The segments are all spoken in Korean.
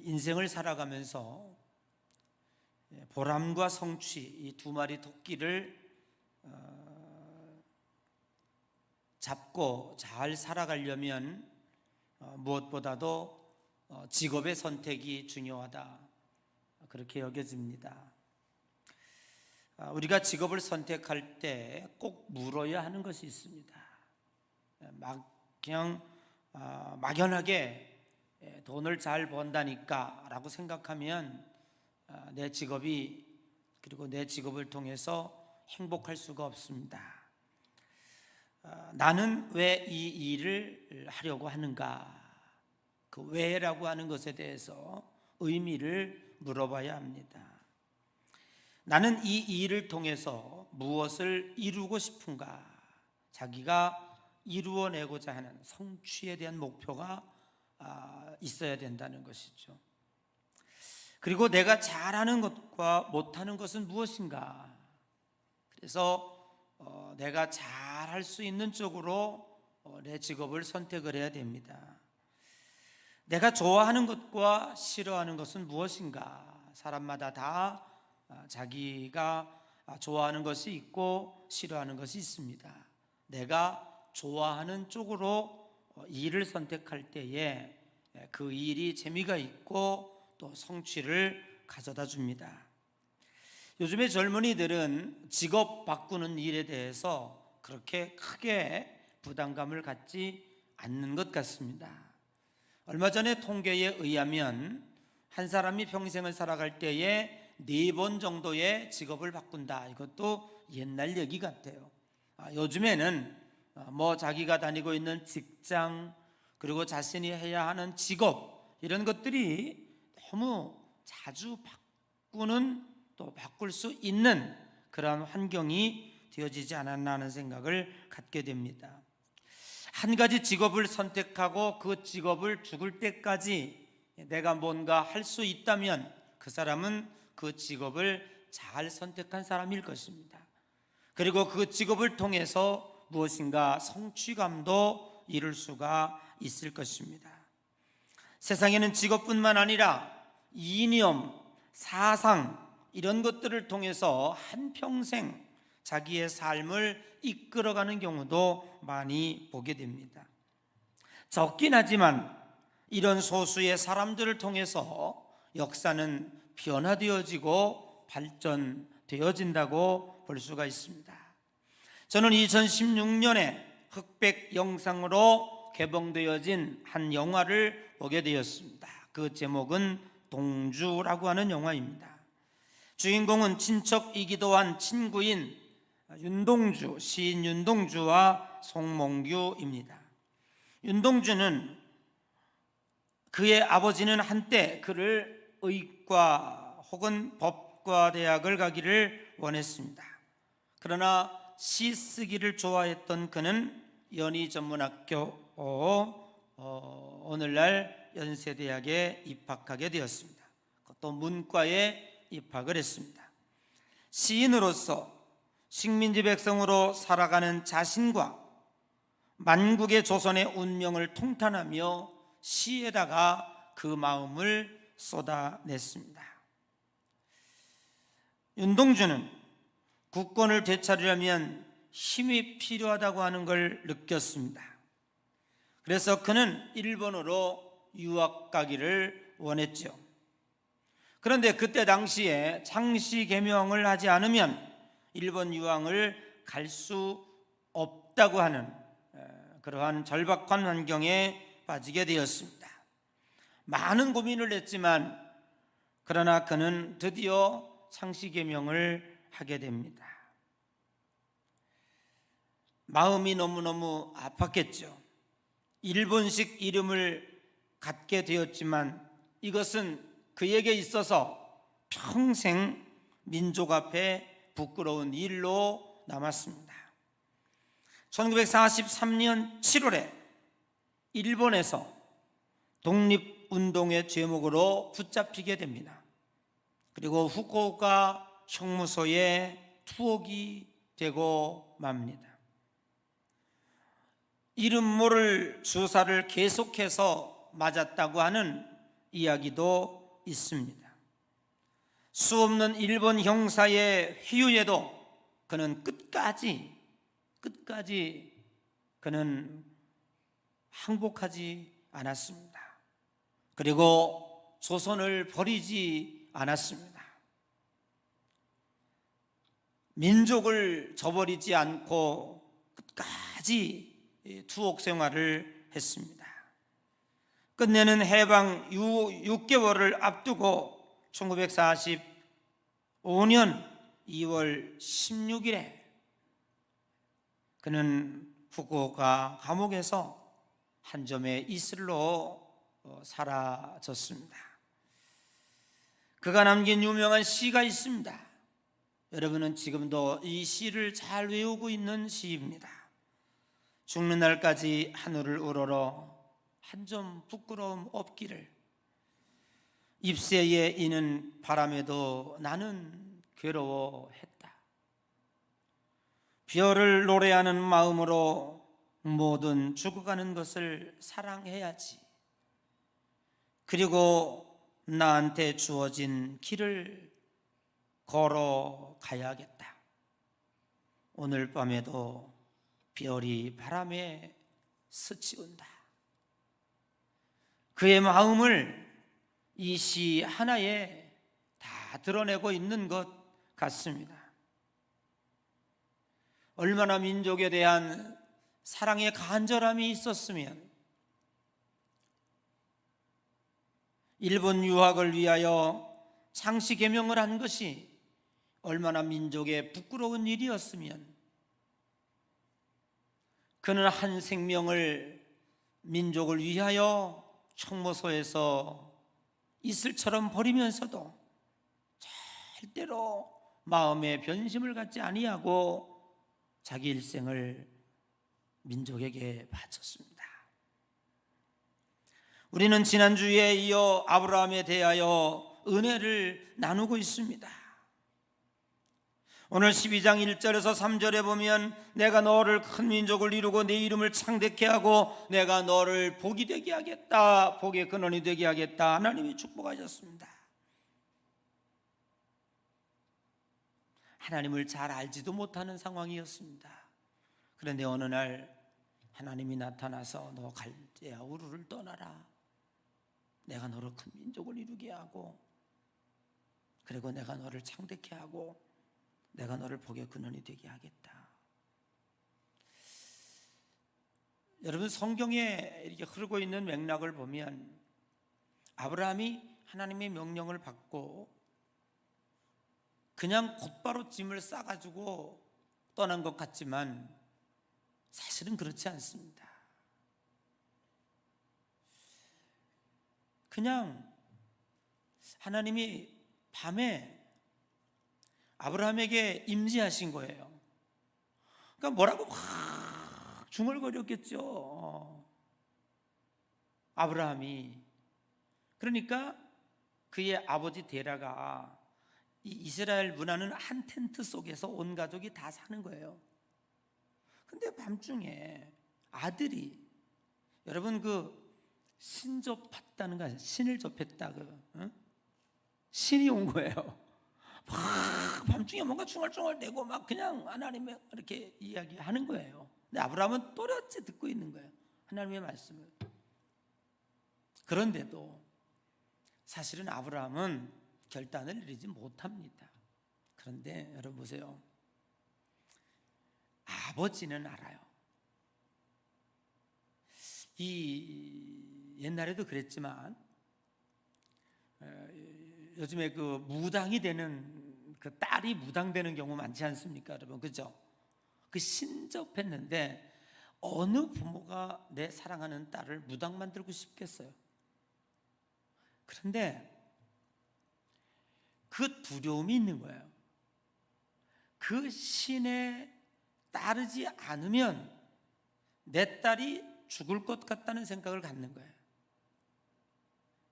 인생을 살아가면서 보람과 성취, 이 두 마리 토끼를 잡고 잘 살아가려면 무엇보다도 직업의 선택이 중요하다, 그렇게 여겨집니다. 우리가 직업을 선택할 때 꼭 물어야 하는 것이 있습니다. 그냥 막연하게 돈을 잘 번다니까 라고 생각하면 내 직업이, 그리고 내 직업을 통해서 행복할 수가 없습니다. 나는 왜 이 일을 하려고 하는가? 그 왜라고 하는 것에 대해서 의미를 물어봐야 합니다. 나는 이 일을 통해서 무엇을 이루고 싶은가? 자기가 이루어내고자 하는 성취에 대한 목표가 있어야 된다는 것이죠. 그리고 내가 잘하는 것과 못하는 것은 무엇인가? 그래서 내가 잘할 수 있는 쪽으로 내 직업을 선택을 해야 됩니다. 내가 좋아하는 것과 싫어하는 것은 무엇인가? 사람마다 다 자기가 좋아하는 것이 있고 싫어하는 것이 있습니다. 내가 좋아하는 쪽으로 일을 선택할 때에 그 일이 재미가 있고 또 성취를 가져다 줍니다. 요즘의 젊은이들은 직업 바꾸는 일에 대해서 그렇게 크게 부담감을 갖지 않는 것 같습니다. 얼마 전에 통계에 의하면 한 사람이 평생을 살아갈 때에 4번 정도의 직업을 바꾼다. 이것도 옛날 얘기 같아요. 요즘에는 자기가 다니고 있는 직장, 그리고 자신이 해야 하는 직업, 이런 것들이 너무 자주 바꾸는, 또 바꿀 수 있는 그런 환경이 되어지지 않았나 하는 생각을 갖게 됩니다. 한 가지 직업을 선택하고 그 직업을 죽을 때까지 내가 뭔가 할 수 있다면 그 사람은 그 직업을 잘 선택한 사람일 것입니다. 그리고 그 직업을 통해서 무엇인가 성취감도 이룰 수가 있을 것입니다. 세상에는 직업뿐만 아니라 이념, 사상, 이런 것들을 통해서 한평생 자기의 삶을 이끌어가는 경우도 많이 보게 됩니다. 적긴 하지만 이런 소수의 사람들을 통해서 역사는 변화되어지고 발전되어진다고 볼 수가 있습니다. 저는 2016년에 흑백 영상으로 개봉되어진 한 영화를 보게 되었습니다. 그 제목은 동주라고 하는 영화입니다. 주인공은 친척이기도 한 친구인 윤동주, 시인 윤동주와 송몽규입니다. 윤동주는 그의 아버지는 한때 그를 의과 혹은 법과 대학을 가기를 원했습니다. 그러나 시 쓰기를 좋아했던 그는 연희전문학교, 오늘날 연세대학에 입학하게 되었습니다. 또 문과에 입학을 했습니다. 시인으로서 식민지 백성으로 살아가는 자신과 만국의 조선의 운명을 통탄하며 시에다가 그 마음을 쏟아냈습니다. 윤동주는 국권을 되찾으려면 힘이 필요하다고 하는 걸 느꼈습니다. 그래서 그는 일본으로 유학 가기를 원했죠. 그런데 그때 당시에 창씨 개명을 하지 않으면 일본 유학을 갈 수 없다고 하는 그러한 절박한 환경에 빠지게 되었습니다. 많은 고민을 했지만 그러나 그는 드디어 창씨 개명을 하게 됩니다. 마음이 너무너무 아팠겠죠. 일본식 이름을 갖게 되었지만 이것은 그에게 있어서 평생 민족 앞에 부끄러운 일로 남았습니다. 1943년 7월에 일본에서 독립운동의 제목으로 붙잡히게 됩니다. 그리고 후쿠오카 형무소에 투옥이 되고 맙니다. 이름 모를 주사를 계속해서 맞았다고 하는 이야기도 있습니다. 수없는 일본 형사의 회유에도 그는 끝까지 그는 항복하지 않았습니다. 그리고 조선을 버리지 않았습니다. 민족을 저버리지 않고 끝까지 투옥 생활을 했습니다. 끝내는 해방 6개월을 앞두고 1945년 2월 16일에 그는 후쿠오카 감옥에서 한 점의 이슬로 사라졌습니다. 그가 남긴 유명한 시가 있습니다. 여러분은 지금도 이 시를 잘 외우고 있는 시입니다. 죽는 날까지 하늘을 우러러 한 점 부끄러움 없기를, 잎새에 이는 바람에도 나는 괴로워했다. 별을 노래하는 마음으로 모든 죽어가는 것을 사랑해야지. 그리고 나한테 주어진 길을 걸어가야겠다. 오늘 밤에도 별이 바람에 스치운다. 그의 마음을 이 시 하나에 다 드러내고 있는 것 같습니다. 얼마나 민족에 대한 사랑의 간절함이 있었으면 일본 유학을 위하여 창씨 개명을 한 것이 얼마나 민족에 부끄러운 일이었으면 그는 한 생명을 민족을 위하여 총모소에서 이슬처럼 버리면서도 절대로 마음의 변심을 갖지 아니하고 자기 일생을 민족에게 바쳤습니다. 우리는 지난주에 이어 아브라함에 대하여 은혜를 나누고 있습니다. 오늘 12장 1절에서 3절에 보면 내가 너를 큰 민족을 이루고 내 이름을 창대케 하고 내가 너를 복이 되게 하겠다, 복의 근원이 되게 하겠다, 하나님이 축복하셨습니다. 하나님을 잘 알지도 못하는 상황이었습니다. 그런데 어느 날 하나님이 나타나서 너 갈대아 우르를 떠나라, 내가 너를 큰 민족을 이루게 하고 그리고 내가 너를 창대케 하고 내가 너를 복의 근원이 되게 하겠다. 여러분, 성경에 이렇게 흐르고 있는 맥락을 보면 아브라함이 하나님의 명령을 받고 그냥 곧바로 짐을 싸가지고 떠난 것 같지만 사실은 그렇지 않습니다. 그냥 하나님이 밤에 아브라함에게 임재하신 거예요. 그러니까 뭐라고 막 중얼거렸겠죠, 아브라함이. 그러니까 그의 아버지 데라가 이 이스라엘 문화는 한 텐트 속에서 온 가족이 다 사는 거예요. 근데 밤중에 아들이, 여러분 신접했다는 거 아세요? 신을 접했다, 신이 온 거예요. 막 밤중에 뭔가 중얼중얼대고 막 그냥 하나님의 이렇게 이야기하는 거예요. 근데 아브라함은 또렷이 듣고 있는 거예요, 하나님의 말씀을. 그런데도 사실은 아브라함은 결단을 내리지 못합니다. 그런데 여러분 보세요, 아버지는 알아요. 옛날에도 그랬지만 요즘에 무당이 되는 딸이 무당되는 경우 많지 않습니까, 여러분? 그죠? 신접했는데 어느 부모가 내 사랑하는 딸을 무당 만들고 싶겠어요? 그런데 그 두려움이 있는 거예요. 그 신에 따르지 않으면 내 딸이 죽을 것 같다는 생각을 갖는 거예요.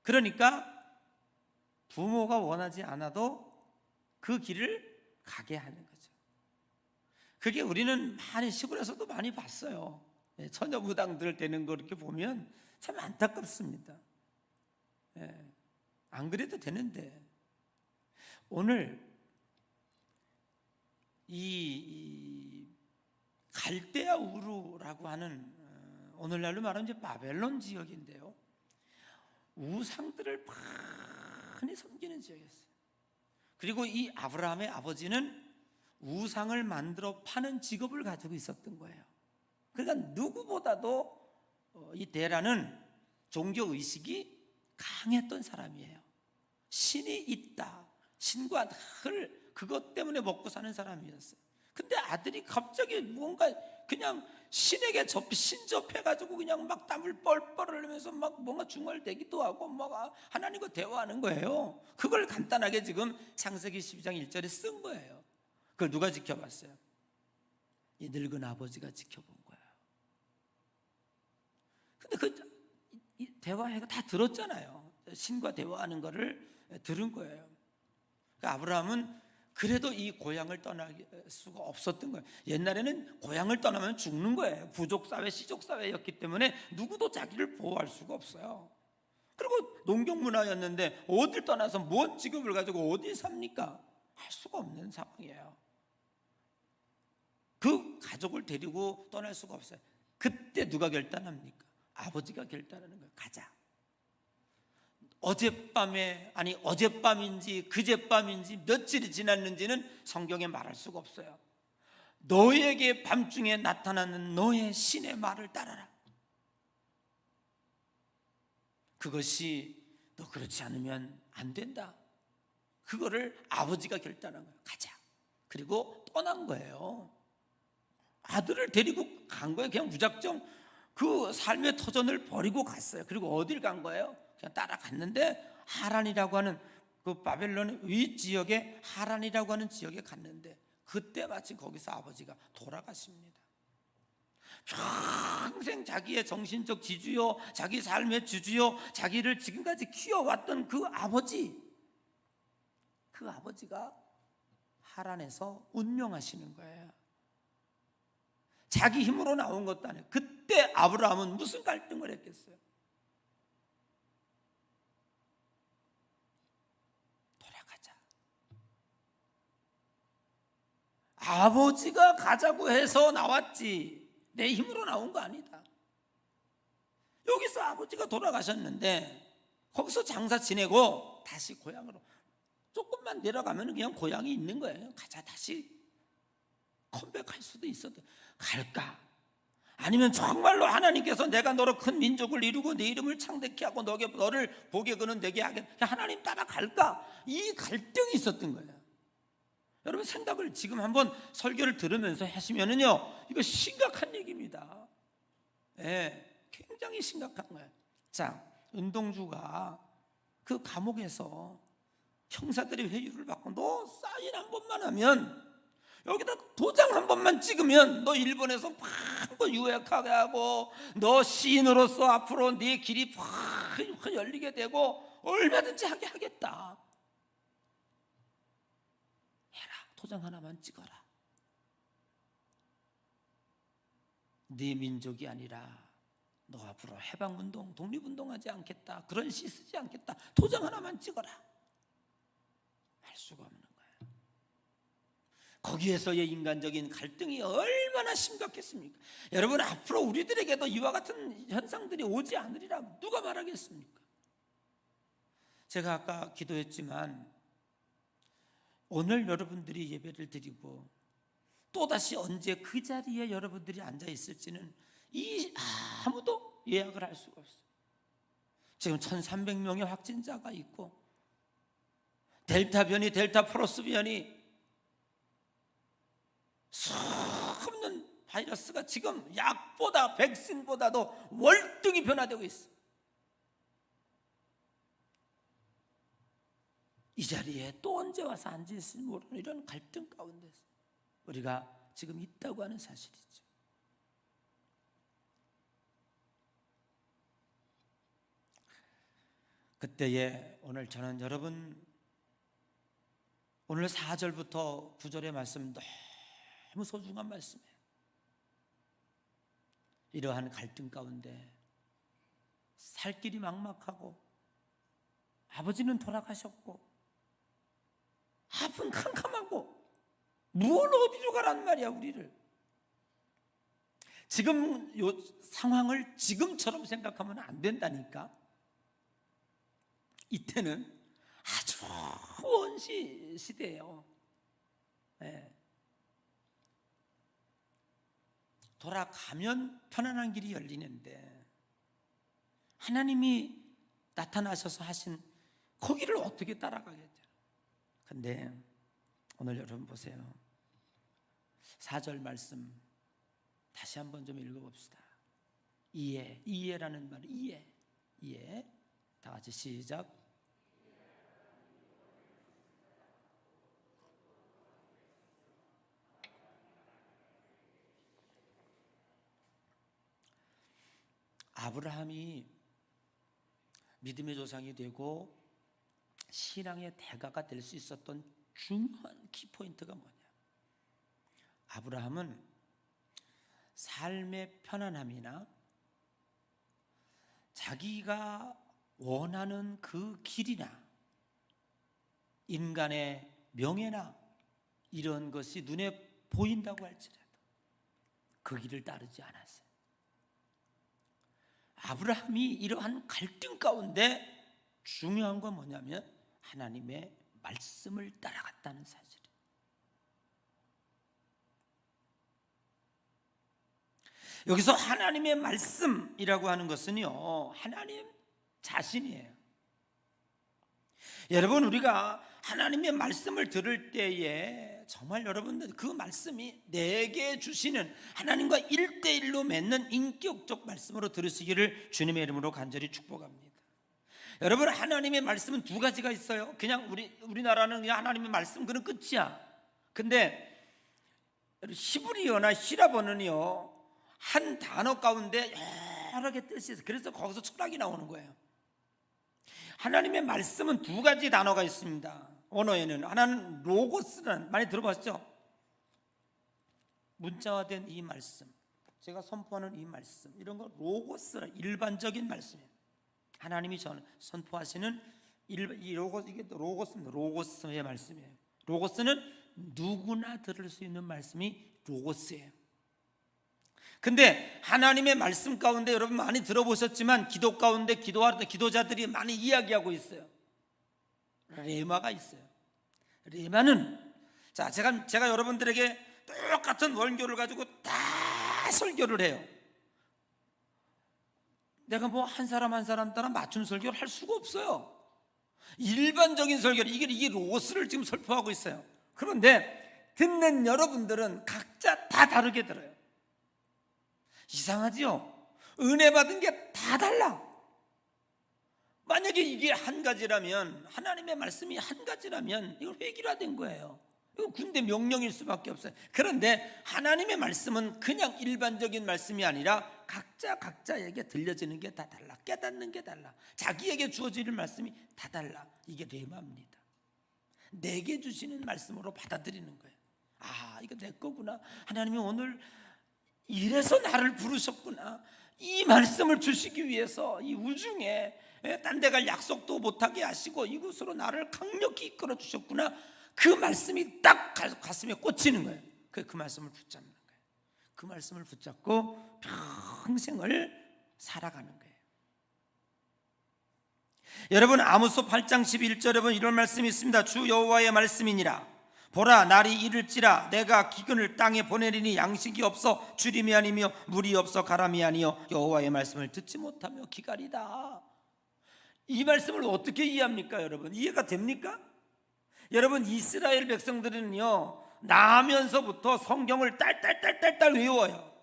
그러니까 부모가 원하지 않아도 그 길을 가게 하는 거죠. 그게 우리는 많이 시골에서도 많이 봤어요. 처녀 무당들 되는 거 이렇게 보면 참 안타깝습니다. 안 그래도 되는데 오늘 이 갈대아 우르라고 하는 오늘날로 말하면 이제 바벨론 지역인데요, 우상들을 많이 섬기는 지역이었어요. 그리고 이 아브라함의 아버지는 우상을 만들어 파는 직업을 가지고 있었던 거예요. 그러니까 누구보다도 이 데라는 종교의식이 강했던 사람이에요. 신이 있다, 신과 늘 그것 때문에 먹고 사는 사람이었어요. 근데 아들이 갑자기 뭔가 그냥 신에게 신접해가지고 그냥 막 땀을 뻘뻘 흘리면서 막 뭔가 중얼대기도 하고 막 하나님과 대화하는 거예요. 그걸 간단하게 지금 창세기 12장 1절에 쓴 거예요. 그걸 누가 지켜봤어요? 이 늙은 아버지가 지켜본 거예요. 근데 그 대화해가 다 들었잖아요. 신과 대화하는 거를 들은 거예요. 그러니까 아브라함은 그래도 이 고향을 떠날 수가 없었던 거예요. 옛날에는 고향을 떠나면 죽는 거예요. 부족사회, 시족사회였기 때문에 누구도 자기를 보호할 수가 없어요. 그리고 농경문화였는데 어딜 떠나서 뭔 직업을 가지고 어디 삽니까? 할 수가 없는 상황이에요. 그 가족을 데리고 떠날 수가 없어요. 그때 누가 결단합니까? 아버지가 결단하는 거예요. 가자. 어젯밤인지 그젯밤인지 며칠이 지났는지는 성경에 말할 수가 없어요. 너에게 밤중에 나타나는 너의 신의 말을 따라라. 그것이 너 그렇지 않으면 안 된다. 그거를 아버지가 결단한 거예요. 가자. 그리고 떠난 거예요. 아들을 데리고 간 거예요. 그냥 무작정 그 삶의 터전을 버리고 갔어요. 그리고 어딜 간 거예요? 그냥 따라갔는데 하란이라고 하는 그 바벨론 윗지역에 하란이라고 하는 지역에 갔는데 그때 마침 거기서 아버지가 돌아가십니다. 평생 자기의 정신적 지주요, 자기 삶의 주주요, 자기를 지금까지 키워왔던 그 아버지가 하란에서 운명하시는 거예요. 자기 힘으로 나온 것도 아니에요. 그때 아브라함은 무슨 갈등을 했겠어요? 돌아가자. 아버지가 가자고 해서 나왔지 내 힘으로 나온 거 아니다. 여기서 아버지가 돌아가셨는데 거기서 장사 지내고 다시 고향으로 조금만 내려가면 그냥 고향이 있는 거예요. 가자. 다시 컴백할 수도 있어도 갈까? 아니면 정말로 하나님께서 내가 너로 큰 민족을 이루고 내 이름을 창대케 하고 너를 복의 근원 되게 하겠다, 하나님 따라갈까? 이 갈등이 있었던 거예요. 여러분 생각을 지금 한번 설교를 들으면서 하시면은요, 이거 심각한 얘기입니다. 굉장히 심각한 거예요. 자, 은동주가 그 감옥에서 형사들이 회유를 받고 너 사인 한 번만 하면, 여기다 도장 한 번만 찍으면 너 일본에서 한번 유학하게 하고 너 시인으로서 앞으로 네 길이 확 열리게 되고 얼마든지 하게 하겠다. 해라. 도장 하나만 찍어라. 네 민족이 아니라 너 앞으로 해방운동, 독립운동하지 않겠다, 그런 시 쓰지 않겠다, 도장 하나만 찍어라. 할 수가 없는 거예요. 거기에서의 인간적인 갈등이 얼마나 심각했습니까? 여러분, 앞으로 우리들에게도 이와 같은 현상들이 오지 않으리라 누가 말하겠습니까? 제가 아까 기도했지만 오늘 여러분들이 예배를 드리고 또다시 언제 그 자리에 여러분들이 앉아 있을지는 아무도 예약을 할 수가 없어요. 지금 1300명의 확진자가 있고 델타 변이, 델타 플러스 변이, 수없는 바이러스가 지금 약보다 백신보다도 월등히 변화되고 있어요. 이 자리에 또 언제 와서 앉아있을지 모르는 이런 갈등 가운데서 우리가 지금 있다고 하는 사실이죠. 그때에 오늘 저는 여러분 오늘 4절부터 9절의 말씀 너무 소중한 말씀이에요. 이러한 갈등 가운데 살 길이 막막하고 아버지는 돌아가셨고 아픈 캄캄하고 무얼 어디로 가란 말이야 우리를. 지금 요 상황을 지금처럼 생각하면 안 된다니까. 이때는 아주 원시 시대예요. 네. 돌아가면 편안한 길이 열리는데 하나님이 나타나셔서 하신 거기를 어떻게 따라가겠죠? 근데 오늘 여러분 보세요. 4절 말씀 다시 한번 좀 읽어봅시다. 이해라는 말, 이해. 다 같이 시작. 아브라함이 믿음의 조상이 되고 신앙의 대가가 될 수 있었던 중요한 키포인트가 뭐냐? 아브라함은 삶의 편안함이나 자기가 원하는 그 길이나 인간의 명예나 이런 것이 눈에 보인다고 할지라도 그 길을 따르지 않았어요. 아브라함이 이러한 갈등 가운데 중요한 건 뭐냐면 하나님의 말씀을 따라갔다는 사실이에요. 여기서 하나님의 말씀이라고 하는 것은요, 하나님 자신이에요. 여러분, 우리가 하나님의 말씀을 들을 때에 정말 여러분들 그 말씀이 내게 주시는 하나님과 1대1로 맺는 인격적 말씀으로 들으시기를 주님의 이름으로 간절히 축복합니다. 여러분, 하나님의 말씀은 두 가지가 있어요. 그냥 우리나라는 그냥 하나님의 말씀 그는 끝이야. 근데 히브리어나 히라버는요, 한 단어 가운데 여러 개 뜻이 있어요. 그래서 거기서 철학이 나오는 거예요. 하나님의 말씀은 두 가지 단어가 있습니다. 언어에는 하나는 로고스라는, 많이 들어봤죠? 문자화된 이 말씀, 제가 선포하는 이 말씀, 이런 거 로고스라, 일반적인 말씀이에요. 하나님이 선포하시는 이 로고스, 이게 로고스입니다. 로고스의 말씀이에요. 로고스는 누구나 들을 수 있는 말씀이 로고스예요. 근데 하나님의 말씀 가운데 여러분 많이 들어보셨지만 기도 가운데 기도할 때 기도자들이 많이 이야기하고 있어요. 레마가 있어요. 레마는 자, 제가 여러분들에게 똑같은 원교를 가지고 다 설교를 해요. 내가 뭐 한 사람 한 사람 따라 맞춤 설교를 할 수가 없어요. 일반적인 설교를 이게 로고스를 지금 설포하고 있어요. 그런데 듣는 여러분들은 각자 다 다르게 들어요. 이상하지요? 은혜 받은 게 다 달라. 만약에 이게 한 가지라면, 하나님의 말씀이 한 가지라면 이건 획일화된 거예요. 이건 군대 명령일 수밖에 없어요. 그런데 하나님의 말씀은 그냥 일반적인 말씀이 아니라 각자에게 들려지는 게 다 달라. 깨닫는 게 달라. 자기에게 주어지는 말씀이 다 달라. 이게 레마입니다. 내게 주시는 말씀으로 받아들이는 거예요. 아, 이거 내 거구나. 하나님이 오늘 이래서 나를 부르셨구나. 이 말씀을 주시기 위해서 이 우중에 딴 데 갈 약속도 못하게 하시고 이곳으로 나를 강력히 이끌어 주셨구나. 그 말씀이 딱 가슴에 꽂히는 거예요. 그 말씀을 붙잡는 거예요. 그 말씀을 붙잡고 평생을 살아가는 거예요. 여러분, 아모스 8장 11절에 보면 이런 말씀이 있습니다. 주 여호와의 말씀이니라. 보라, 날이 이를지라 내가 기근을 땅에 보내리니 양식이 없어 주림이 아니며 물이 없어 가람이 아니요 여호와의 말씀을 듣지 못하며 기갈이다. 이 말씀을 어떻게 이해합니까? 여러분, 이해가 됩니까? 여러분, 이스라엘 백성들은요, 나면서부터 성경을 딸딸 외워요.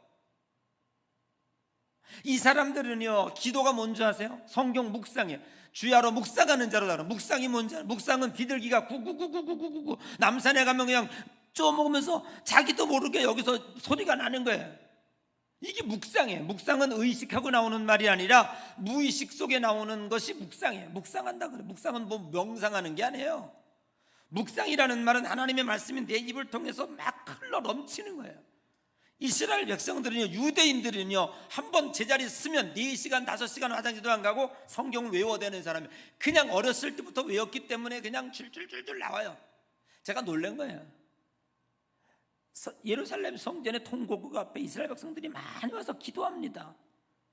이 사람들은요, 기도가 뭔지 아세요? 성경 묵상이에요. 주야로 묵상하는 자로 알아. 묵상이 뭔지 알아? 묵상은 비둘기가 구구구구구구구 남산에 가면 그냥 쪼먹으면서 자기도 모르게 여기서 소리가 나는 거예요. 이게 묵상이에요. 묵상은 의식하고 나오는 말이 아니라 무의식 속에 나오는 것이 묵상이에요. 묵상한다 그래. 묵상은 뭐 명상하는 게 아니에요. 묵상이라는 말은 하나님의 말씀이 내 입을 통해서 막 흘러 넘치는 거예요. 이스라엘 백성들은요, 유대인들은요, 한번 제자리 쓰면 4시간 5시간 화장실도 안 가고 성경을 외워대는 사람이 그냥 어렸을 때부터 외웠기 때문에 그냥 줄줄줄줄 나와요. 제가 놀란 거예요. 예루살렘 성전의 통곡 앞에 이스라엘 백성들이 많이 와서 기도합니다.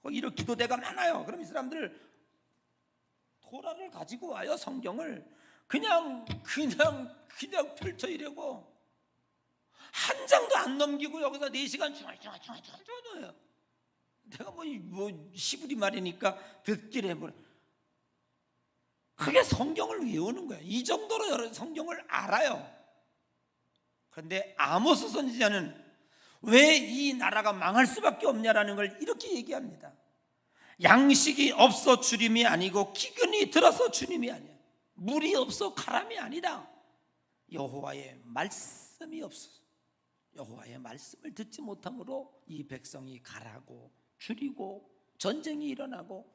거기 이런 기도대가 많아요. 그럼 이 사람들 토라를 가지고 와요. 성경을 그냥 펼쳐 이려고 한 장도 안 넘기고 여기서 4시간 중얼중얼 내가 뭐 시부리 말이니까 듣기를 해보래. 그게 성경을 외우는 거예요. 이 정도로 여러 성경을 알아요. 그런데 아모스 선지자는 왜 이 나라가 망할 수밖에 없냐라는 걸 이렇게 얘기합니다. 양식이 없어 주님이 아니고 기근이 들어서 주님이 아니야. 물이 없어 가람이 아니다. 여호와의 말씀이 없어. 여호와의 말씀을 듣지 못함으로 이 백성이 가라고 줄이고 전쟁이 일어나고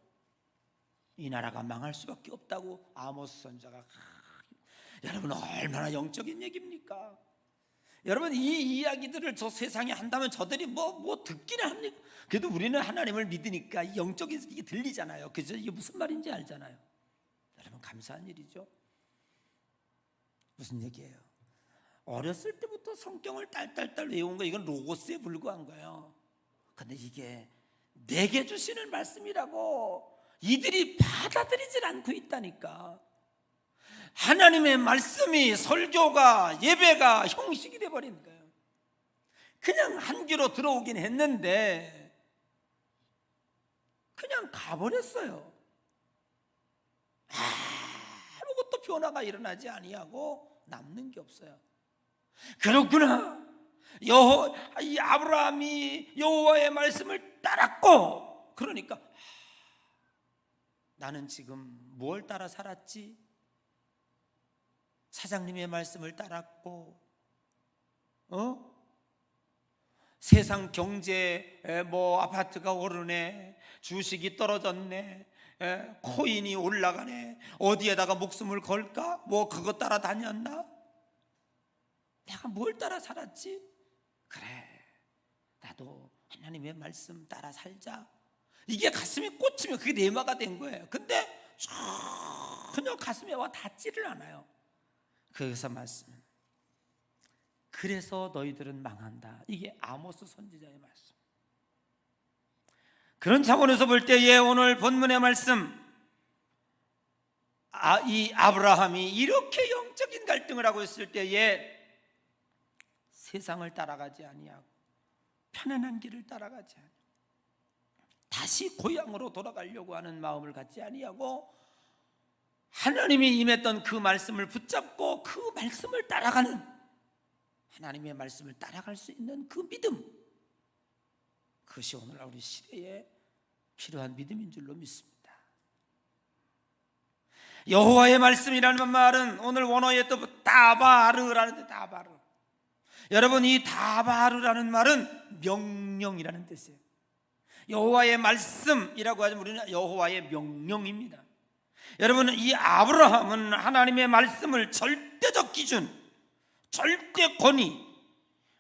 이 나라가 망할 수밖에 없다고 아모스 선지자가. 여러분, 얼마나 영적인 얘기입니까? 여러분, 이 이야기들을 저 세상에 한다면 저들이 뭐 듣기는 합니까? 그래도 우리는 하나님을 믿으니까 이 영적인 이게 들리잖아요. 그죠? 이게 무슨 말인지 알잖아요. 여러분, 감사한 일이죠. 무슨 얘기예요? 어렸을 때부터 성경을 딸딸딸 외운 거, 이건 로고스에 불과한 거예요. 근데 이게 내게 주시는 말씀이라고 이들이 받아들이질 않고 있다니까. 하나님의 말씀이 설교가 예배가 형식이 돼버린 거예요. 그냥 한 귀로 들어오긴 했는데 그냥 가버렸어요. 아무것도 변화가 일어나지 아니하고 남는 게 없어요. 그렇구나. 이 아브라함이 여호와의 말씀을 따랐고, 그러니까 나는 지금 뭘 따라 살았지? 사장님의 말씀을 따랐고, 세상 경제 아파트가 오르네, 주식이 떨어졌네, 코인이 올라가네, 어디에다가 목숨을 걸까? 그거 따라 다녔나? 내가 뭘 따라 살았지? 그래, 나도 하나님의 말씀 따라 살자. 이게 가슴에 꽂히면 그게 내마가 된 거예요. 근데 전혀 가슴에 와 닿지를 않아요. 그래서 말씀, 그래서 너희들은 망한다. 이게 아모스 선지자의 말씀. 그런 차원에서 볼 때에 오늘 본문의 말씀, 이 아브라함이 이렇게 영적인 갈등을 하고 있을 때에 세상을 따라가지 아니하고 편안한 길을 따라가지 아니하고 다시 고향으로 돌아가려고 하는 마음을 갖지 아니하고 하나님이 임했던 그 말씀을 붙잡고 그 말씀을 따라가는, 하나님의 말씀을 따라갈 수 있는 그 믿음, 그것이 오늘날 우리 시대에 필요한 믿음인 줄로 믿습니다. 여호와의 말씀이라는 말은 오늘 원어에 또 다바르라는 다바르. 여러분, 이 다바르라는 말은 명령이라는 뜻이에요. 여호와의 말씀이라고 하지만 우리는 여호와의 명령입니다. 여러분, 이 아브라함은 하나님의 말씀을 절대적 기준, 절대 권위,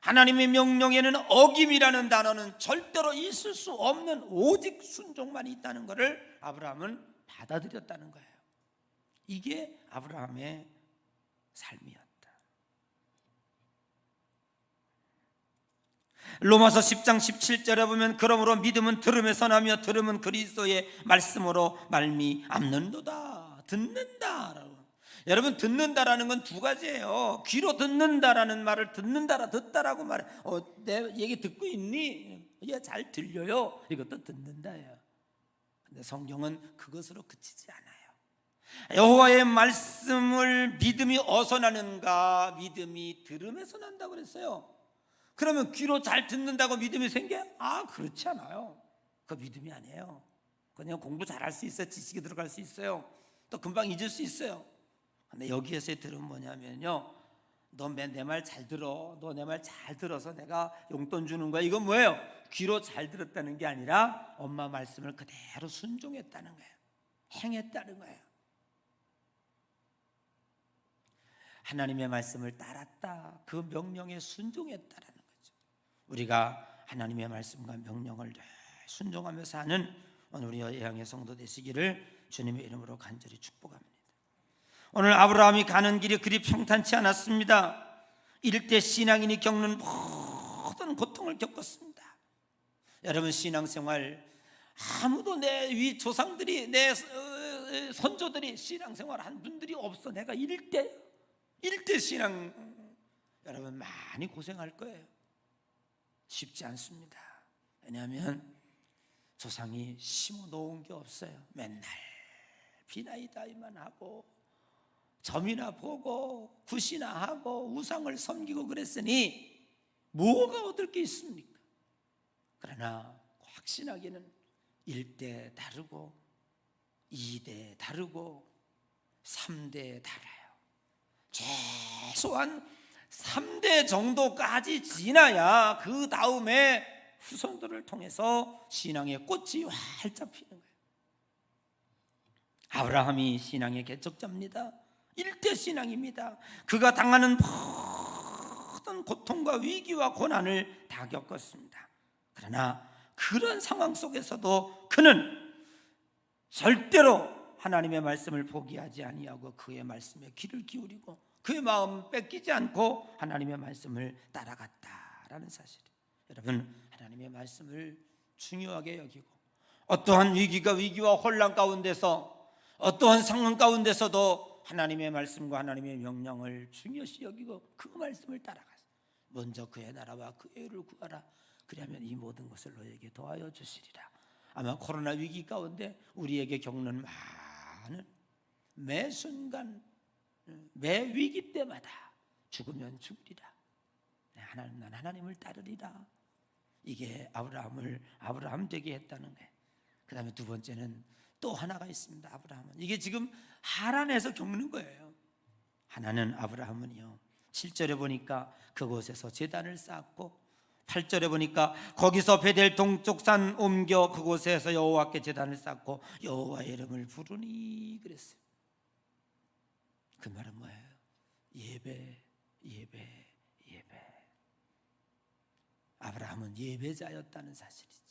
하나님의 명령에는 어김이라는 단어는 절대로 있을 수 없는 오직 순종만 있다는 것을 아브라함은 받아들였다는 거예요. 이게 아브라함의 삶이었다. 로마서 10장 17절에 보면 그러므로 믿음은 들음에서 나며 들음은 그리스도의 말씀으로 말미암는도다. 듣는다라고. 여러분, 듣는다라는 건 두 가지예요. 귀로 듣는다라는 말을 듣다라고 말해. 내 얘기 듣고 있니? 예, 잘 들려요. 이것도 듣는다예요. 근데 성경은 그것으로 그치지 않아요. 여호와의 말씀을 믿음이 어디서 나는가? 믿음이 들음에서 난다고 그랬어요. 그러면 귀로 잘 듣는다고 믿음이 생겨? 그렇지 않아요. 그거 믿음이 아니에요. 그냥 공부 잘할 수 있어요. 지식이 들어갈 수 있어요. 또 금방 잊을 수 있어요. 근데 여기에서의 들음은 뭐냐면요, 너 내 말 잘 들어. 너 내 말 잘 들어서 내가 용돈 주는 거야. 이건 뭐예요? 귀로 잘 들었다는 게 아니라 엄마 말씀을 그대로 순종했다는 거예요. 행했다는 거예요. 하나님의 말씀을 따랐다. 그 명령에 순종했다라는 거죠. 우리가 하나님의 말씀과 명령을 순종하며 사는 오늘 우리 예양의 성도 되시기를 주님의 이름으로 간절히 축복합니다. 오늘 아브라함이 가는 길이 그리 평탄치 않았습니다. 일대 신앙인이 겪는 모든 고통을 겪었습니다. 여러분, 신앙생활 아무도 내 위 조상들이, 내 선조들이 신앙생활한 분들이 없어. 내가 일대 신앙, 여러분 많이 고생할 거예요. 쉽지 않습니다. 왜냐하면 조상이 심어 놓은 게 없어요. 맨날 비나이다이만 하고 점이나 보고 굿이나 하고 우상을 섬기고 그랬으니 뭐가 얻을 게 있습니까? 그러나 확신하기는 1대 다르고 2대 다르고 3대 달라요. 최소한 3대 정도까지 지나야 그 다음에 후손들을 통해서 신앙의 꽃이 활짝 피는 거예요. 아브라함이 신앙의 개척자입니다. 1대 신앙입니다. 그가 당하는 모든 고통과 위기와 고난을 다 겪었습니다. 그러나 그런 상황 속에서도 그는 절대로 하나님의 말씀을 포기하지 아니하고 그의 말씀에 귀를 기울이고 그의 마음 뺏기지 않고 하나님의 말씀을 따라갔다라는 사실이에요. 여러분, 하나님의 말씀을 중요하게 여기고 어떠한 위기와 혼란 가운데서 어떠한 상황 가운데서도 하나님의 말씀과 하나님의 명령을 중요시 여기고 그 말씀을 따라가서 먼저 그의 나라와 그의 의를 구하라. 그러면 이 모든 것을 너에게 더하여 주시리라. 아마 코로나 위기 가운데 우리에게 겪는 많은 매 순간 매 위기 때마다 죽으면 죽으리라. 난 하나님을 따르리라. 이게 아브라함 되게 했다는 거예요. 그 다음에 두 번째는 또 하나가 있습니다. 아브라함은 이게 지금 하란에서 겪는 거예요. 하나는 아브라함은요 7절에 보니까 그곳에서 제단을 쌓았고 8절에 보니까 거기서 베델 동쪽 산 옮겨 그곳에서 여호와께 제단을 쌓고 여호와의 이름을 부르니 그랬어요. 그 말은 뭐예요? 예배. 아브라함은 예배자였다는 사실이죠.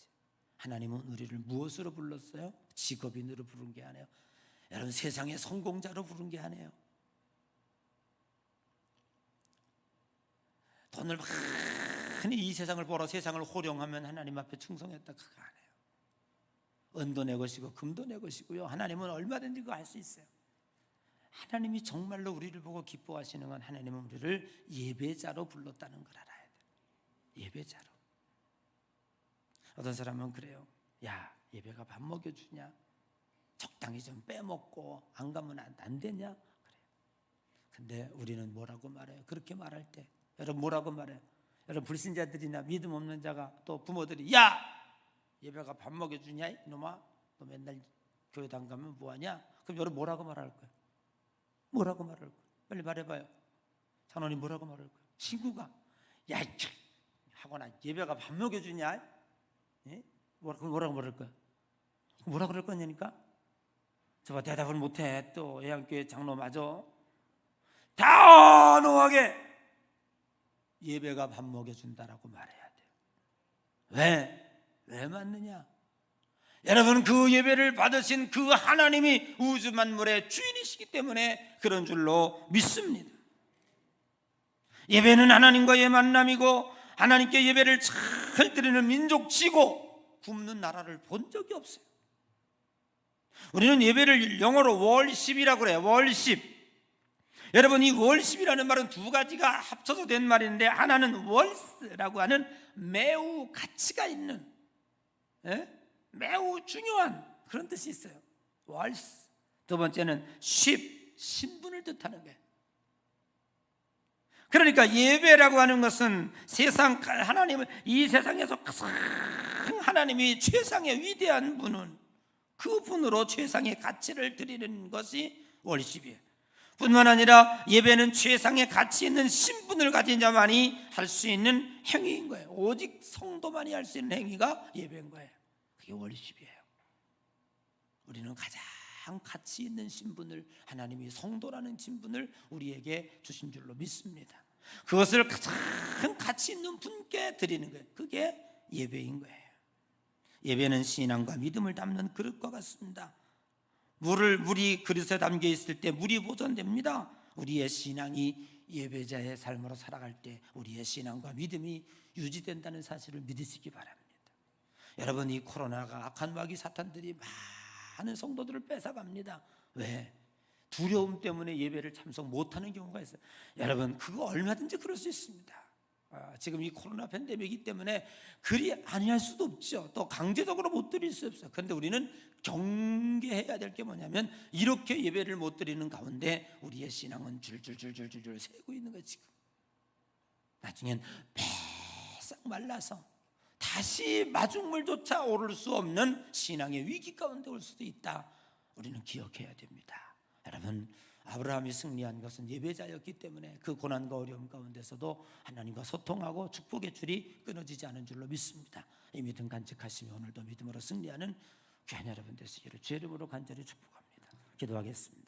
하나님은 우리를 무엇으로 불렀어요? 직업인으로 부른 게 아니에요. 여러분, 세상의 성공자로 부른 게 아니에요. 돈을 많이 이 세상을 벌어 세상을 호령하면 하나님 앞에 충성했다, 그거 아니에요. 은도 내 것이고 금도 내 것이고요. 하나님은 얼마든지 그거 할 수 있어요. 하나님이 정말로 우리를 보고 기뻐하시는 건 하나님은 우리를 예배자로 불렀다는 걸 알아야 돼요. 예배자로. 어떤 사람은 그래요. 야, 예배가 밥 먹여주냐? 적당히 좀 빼먹고 안 가면 안 되냐? 그래요. 근데 우리는 뭐라고 말해요? 그렇게 말할 때 여러분 뭐라고 말해요? 여러분, 불신자들이나 믿음 없는 자가 또 부모들이 야! 예배가 밥 먹여주냐? 이놈아, 너 맨날 교회도 안 가면 뭐하냐? 그럼 여러분 뭐라고 말할 거예요? 뭐라고 말할 거예요? 빨리 말해봐요. 장로님 뭐라고 말할 거예요? 친구가 야, 하거나 예배가 밥 먹여주냐? 예? 뭐라고 말할 거야? 뭐라 그럴 거냐니까? 저봐, 대답을 못해. 또 예양교회 장로 맞아. 단호하게 예배가 밥 먹여준다라고 말해야 돼요. 왜 맞느냐? 여러분, 그 예배를 받으신 그 하나님이 우주 만물의 주인이시기 때문에 그런 줄로 믿습니다. 예배는 하나님과의 만남이고 하나님께 예배를 잘 드리는 민족치고 굶는 나라를 본 적이 없어요. 우리는 예배를 영어로 월십이라고 그래요. 월십. 여러분, 이 월십이라는 말은 두 가지가 합쳐서 된 말인데 하나는 월스라고 하는 매우 가치가 있는, 매우 중요한 그런 뜻이 있어요. 월스. 두 번째는 신분을 뜻하는 거예요. 그러니까 예배라고 하는 것은 하나님을 이 세상에서 가장 하나님이 최상의 위대한 분은 그 분으로 최상의 가치를 드리는 것이 월십이에요. 뿐만 아니라 예배는 최상의 가치 있는 신분을 가진 자만이 할 수 있는 행위인 거예요. 오직 성도만이 할 수 있는 행위가 예배인 거예요. 그게 월십이에요. 우리는 가장 가치 있는 신분을, 하나님이 성도라는 신분을 우리에게 주신 줄로 믿습니다. 그것을 가장 가치 있는 분께 드리는 거예요. 그게 예배인 거예요. 예배는 신앙과 믿음을 담는 그릇과 같습니다. 물이 그릇에 담겨 있을 때 물이 보존됩니다. 우리의 신앙이 예배자의 삶으로 살아갈 때 우리의 신앙과 믿음이 유지된다는 사실을 믿으시기 바랍니다. 여러분, 이 코로나가 악한 마귀 사탄들이 많은 성도들을 뺏어갑니다. 왜? 두려움 때문에 예배를 참석 못하는 경우가 있어요. 여러분, 그거 얼마든지 그럴 수 있습니다. 지금 이 코로나 팬데믹이기 때문에 그리 아니할 수도 없죠. 또 강제적으로 못 드릴 수 없어요. 그런데 우리는 경계해야 될 게 뭐냐면, 이렇게 예배를 못 드리는 가운데 우리의 신앙은 줄줄줄줄줄 새고 있는 거예요. 지금 나중엔 배싹 말라서 다시 마중물조차 오를 수 없는 신앙의 위기 가운데 올 수도 있다. 우리는 기억해야 됩니다. 여러분, 아브라함이 승리한 것은 예배자였기 때문에 그 고난과 어려움 가운데서도 하나님과 소통하고 축복의 줄이 끊어지지 않은 줄로 믿습니다. 이 믿음 간직하시며 오늘도 믿음으로 승리하는 귀한 여러분 되시기를 주의 이름으로 간절히 축복합니다. 기도하겠습니다.